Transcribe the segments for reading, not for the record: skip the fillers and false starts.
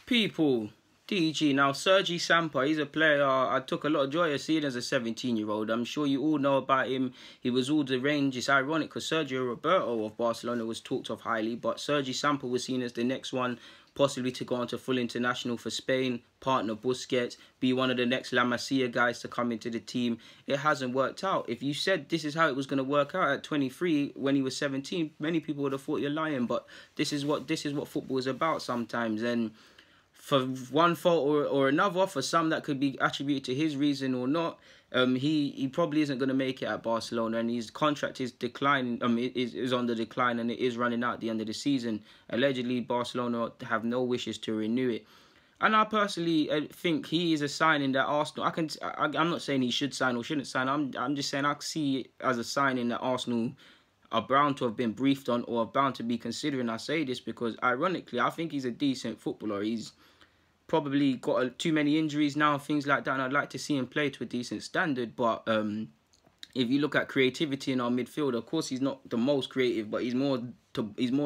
People, DG. Now, Sergi Samper, he's a player I took a lot of joy of seeing as a 17-year-old. I'm sure you all know about him. He was all the range. It's ironic because Sergio Roberto of Barcelona was talked of highly, but Sergi Samper was seen as the next one, possibly to go on to full international for Spain, partner Busquets, be one of the next La Masia guys to come into the team. It hasn't worked out. If you said this is how it was going to work out at 23 when he was 17, many people would have thought you're lying, but this is what football is about sometimes. And for one fault or another, for some that could be attributed to his reason or not, he probably isn't going to make it at Barcelona, and his contract is declining. Is on the decline, and it is running out at the end of the season. Allegedly, Barcelona have no wishes to renew it. And I personally think he is a signing that Arsenal. I'm not saying he should sign or shouldn't sign. I'm just saying I see it as a signing that Arsenal are bound to have been briefed on or are bound to be considering. I say this because, ironically, I think he's a decent footballer. He's probably got too many injuries now, things like that, and I'd like to see him play to a decent standard. But if you look at creativity in our midfield, of course he's not the most creative, but he's more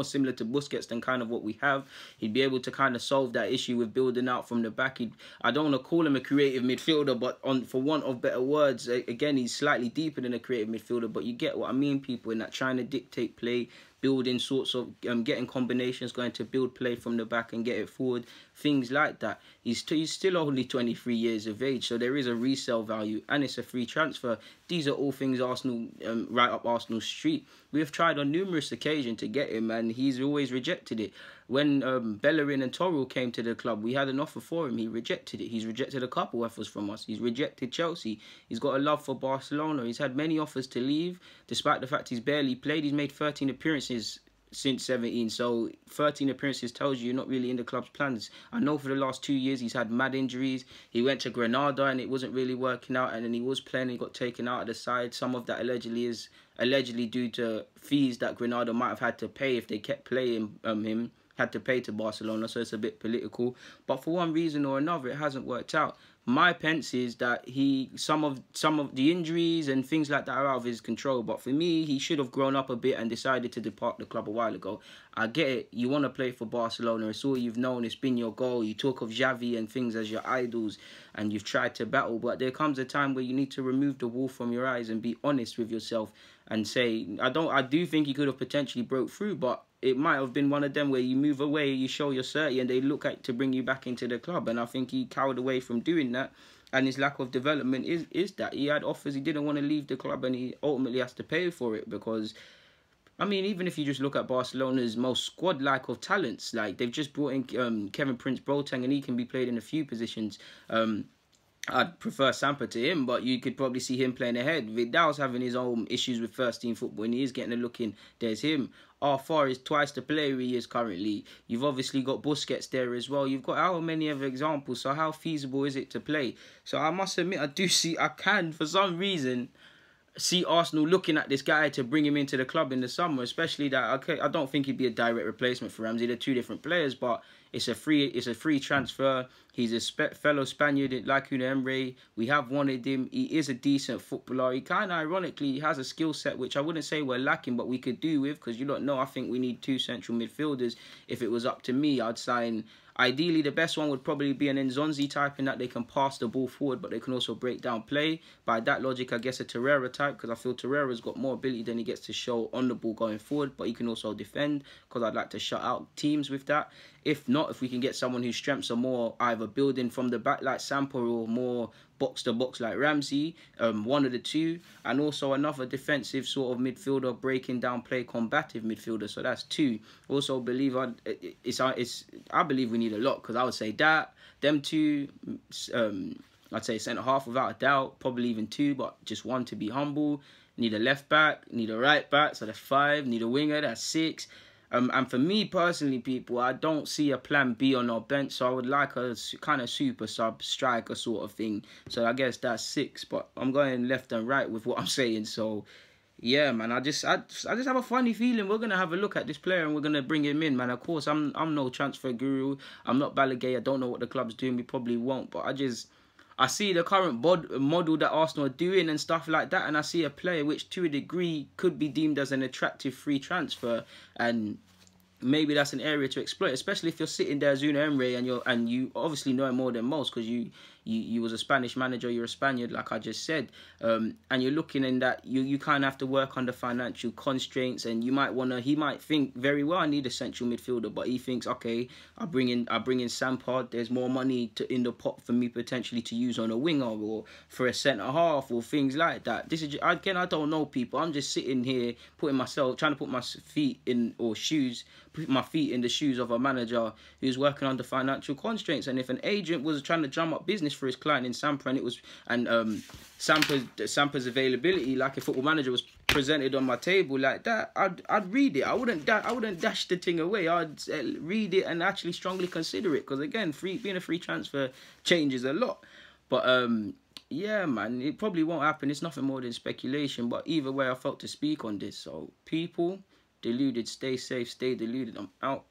similar to Busquets than kind of what we have. He'd be able to kind of solve that issue with building out from the back. I don't want to call him a creative midfielder, but for want of better words, again, he's slightly deeper than a creative midfielder, but you get what I mean, people, in that trying to dictate play, building sorts of, getting combinations, going to build play from the back and get it forward, things like that. He's still only 23 years of age, so there is a resale value, and it's a free transfer. These are all things Arsenal, right up Arsenal's street. We have tried on numerous occasions to get him, and he's always rejected it. When Bellerin and Torrell came to the club, we had an offer for him. He rejected it. He's rejected a couple offers from us. He's rejected Chelsea. He's got a love for Barcelona. He's had many offers to leave, despite the fact he's barely played. He's made 13 appearances since 17, so 13 appearances tells you you're not really in the club's plans. I know for the last 2 years he's had mad injuries. He went to Granada and it wasn't really working out, and then he was playing and he got taken out of the side. Some of that allegedly due to fees that Granada might have had to pay if they kept playing him. Had to pay to Barcelona, so it's a bit political. But for one reason or another, it hasn't worked out. My pence is that some of the injuries and things like that are out of his control. But for me, he should have grown up a bit and decided to depart the club a while ago. I get it. You want to play for Barcelona. It's all you've known. It's been your goal. You talk of Xavi and things as your idols, and you've tried to battle. But there comes a time where you need to remove the wool from your eyes and be honest with yourself and say, I do think he could have potentially broke through, but it might have been one of them where you move away, you show you're 30, and they look at to bring you back into the club. And I think he cowered away from doing that. And his lack of development is that he had offers. He didn't want to leave the club, and he ultimately has to pay for it. Because, I mean, even if you just look at Barcelona's most squad-like of talents, like they've just brought in Kevin Prince Boateng, and he can be played in a few positions. I'd prefer Samper to him, but you could probably see him playing ahead. Vidal's having his own issues with first-team football, and he is getting a look in. There's him. Far is twice the player he is currently. You've obviously got Busquets there as well. You've got how many other examples, so how feasible is it to play? So I must admit, I can, for some reason, see Arsenal looking at this guy to bring him into the club in the summer, especially that I don't think he'd be a direct replacement for Ramsey. They're two different players, but it's a free transfer. He's a fellow Spaniard like Unai Emery. We have wanted him. He is a decent footballer. He kind of ironically has a skill set which I wouldn't say we're lacking, but we could do with, because you don't know. I think we need 2 central midfielders. If it was up to me, I'd sign. Ideally, the best one would probably be an Nzonzi type, in that they can pass the ball forward, but they can also break down play. By that logic, I guess a Torreira type, because I feel Torreira's got more ability than he gets to show on the ball going forward, but he can also defend, because I'd like to shut out teams with that. If not, if we can get someone whose strengths are more either building from the back like Samper or more box-to-box like Ramsey, one of the two, and also another defensive sort of midfielder, breaking down play, combative midfielder. So that's 2. Also believe I believe we need a lot, because I would say that them 2, I'd say centre half without a doubt, probably even 2, but just 1 to be humble. Need a left back, need a right back, so that's 5. Need a winger, that's 6. And for me personally, people, I don't see a plan B on our bench, so I would like a kind of super sub striker sort of thing. So I guess that's 6, but I'm going left and right with what I'm saying. So yeah, man, I just have a funny feeling we're gonna have a look at this player and we're gonna bring him in, man. Of course, I'm no transfer guru. I'm not Balaguer. I don't know what the club's doing. We probably won't, but I see the current model that Arsenal are doing and stuff like that, and I see a player which, to a degree, could be deemed as an attractive free transfer. And maybe that's an area to exploit, especially if you're sitting there as Una Emre and you obviously know him more than most because you was a Spanish manager, you're a Spaniard, like I just said, and you're looking in that you kind of have to work under financial constraints, and he might think very well, I need a central midfielder, but he thinks, okay, I bring in Samper, there's more money in the pot for me potentially to use on a winger or for a centre half or things like that. This is, again, I don't know, people. I'm just sitting here trying to put my feet in the shoes of a manager who's working under financial constraints. And if an agent was trying to drum up business for his client in Samper, Samper's availability, like a Football Manager, was presented on my table like that, I'd read it. I wouldn't dash the thing away. I'd read it and actually strongly consider it, because again, being a free transfer changes a lot. But yeah, man, it probably won't happen. It's nothing more than speculation. But either way, I felt to speak on this. So people, deluded, stay safe, stay deluded. I'm out.